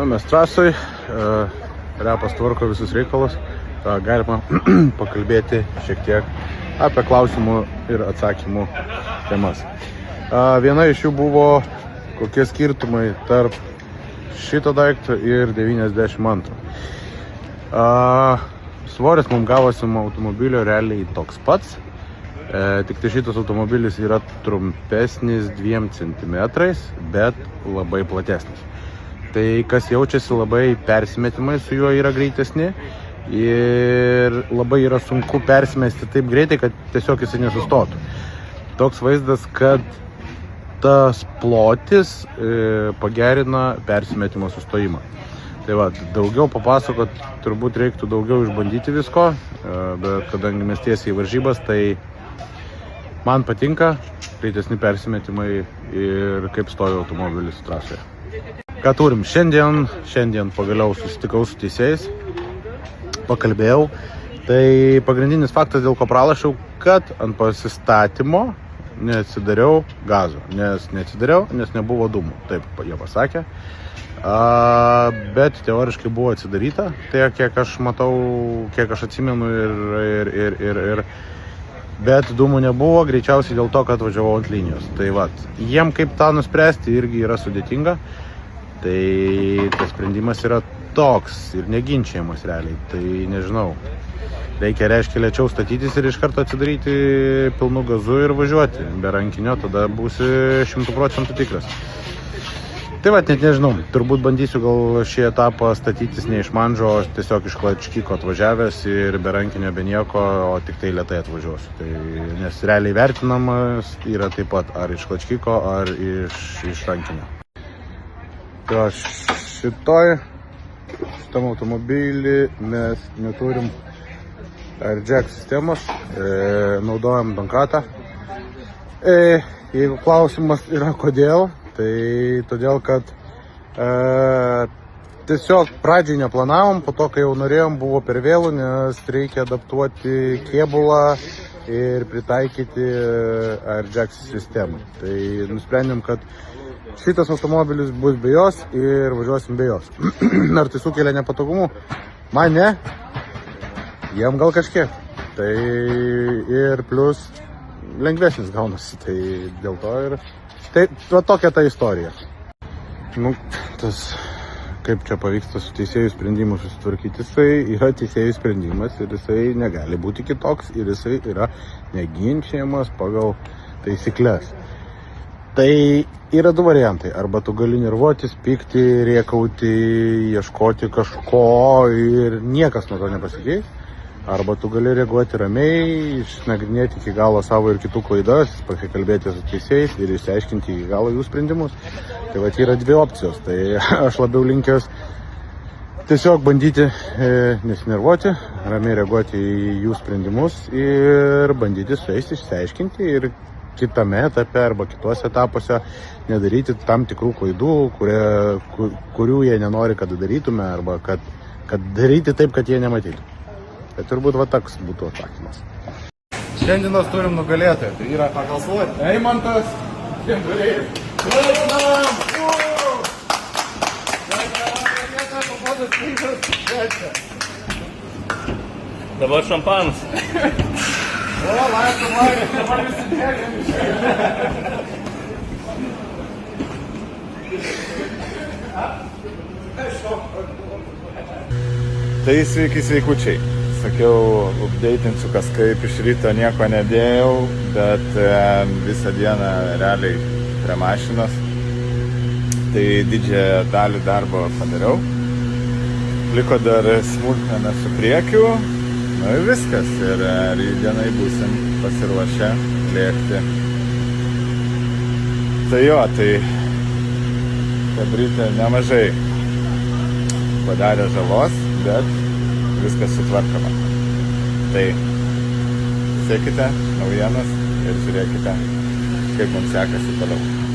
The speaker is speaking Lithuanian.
Mes trasoj, repas tvarko visus reikalus, galima pakalbėti šiek tiek apie klausimų ir atsakymų temas. Viena iš jų buvo, kokie skirtumai tarp šito daikto ir 92. Svoris mums gavosi automobilio realiai toks pats, tik tai šitas automobilis yra trumpesnis 2 cm, bet labai platesnis. Tai kas jaučiasi labai persimetimai su juo yra greitesni ir labai yra sunku persimesti taip greitai, kad tiesiog jisai nesustotų. Toks vaizdas, kad tas plotis pagerina persimetimo sustojimą. Tai va, daugiau papasakot, turbūt reiktų daugiau išbandyti visko, bet kadangi mes tiesiai į varžybas, tai man patinka greitesni persimetimai ir kaip stovi automobilis trasoje. Ką turim? Šiandien pagaliau susitikau su teisėjais, pakalbėjau. Tai pagrindinis faktas, dėl ko pralašiau, kad ant pasistatymo neatsidariau gazo. Nes nebuvo dūmų, taip jie pasakė. Bet teoriškai buvo atsidaryta, tai kiek aš matau, kiek aš atsimenu bet dūmų nebuvo, greičiausiai dėl to, kad važiavau ant linijos. Tai va, jiem kaip tą nuspręsti irgi yra sudėtinga. Tai tas sprendimas yra toks ir neginčiamas realiai, tai nežinau. Reikia lėčiau statytis ir iš karto atsidaryti pilnu gazu ir važiuoti. Be rankinio tada būsi 100% tikras. Tai va, net nežinau, turbūt bandysiu gal šį etapą statytis ne iš Mandžo, tiesiog iš Klačkyko atvažiavęs ir be rankinio, be nieko, o tik tai lėtai atvažiuosiu. Tai, nes realiai vertinamas yra taip pat ar iš Klačkyko, ar iš rankinio. Tai šitam automobilį mes neturim jack sistemos, naudojam donkratą. Jeigu klausimas yra kodėl, tai todėl, kad tiesiog pradžiai neplanavom, po to, kai jau norėjom, buvo per vėlų, nes reikia adaptuoti kėbulą ir pritaikyti jack sistemą. Tai nusprendėm, kad šitas automobilis bus be jos ir važiuosim be jos. Ar tai sukelia nepatogumų? Man ne. Jiem gal kažkiek. Tai ir plus lengvesnis gaunasi. Tai dėl to ir... Tai tokia ta istorija. Tas kaip čia pavyksta su teisėjų sprendimu susitvarkyti, jisai yra teisėjų sprendimas ir jisai negali būti kitoks ir jisai yra neginčiamas pagal taisyklės. Tai yra 2 variantai. Arba tu gali nervuotis, pykti, rėkauti, ieškoti kažko ir niekas nuo to nepasikeis. Arba tu gali reaguoti ramiai, išnagrinėti iki galo savo ir kitų klaidas, pasikalbėti su teisėjais ir išsiaiškinti iki galo jų sprendimus. Tai va, yra 2 opcijos. Tai aš labiau linkęs tiesiog bandyti nesinervuoti, ramiai reaguoti į jų sprendimus ir bandyti su jais išsiaiškinti ir kitame etape arba kituose etapuose nedaryti tam tikrų klaidų, kurių jie nenori, kad darytume, arba kad daryti taip, kad jie nematytų. Tai turbūt va toks būtų atsakymas. Šiandienos turim nugalėtoją, tai yra pagal svorį Eimantas Kemburėlis. Dabar šampanas. O, laimė, dabar visi dėgiam išėjame. Tai sveikučiai. Sakiau, updeitinsiu, kas kaip iš ryto nieko nedėjau, bet visą dieną realiai prie mašinos. Tai didžiąją dalį darbo padariau. Liko dar smulkmena su priekiu Nu ir viskas, ir rytdienai būsim pasiruošę lėkti. Tai jo, tai Chebrytė nemažai padarė žalos, bet viskas sutvarkoma. Tai sekite naujienas ir žiūrėkite, kaip mums sekasi toliau.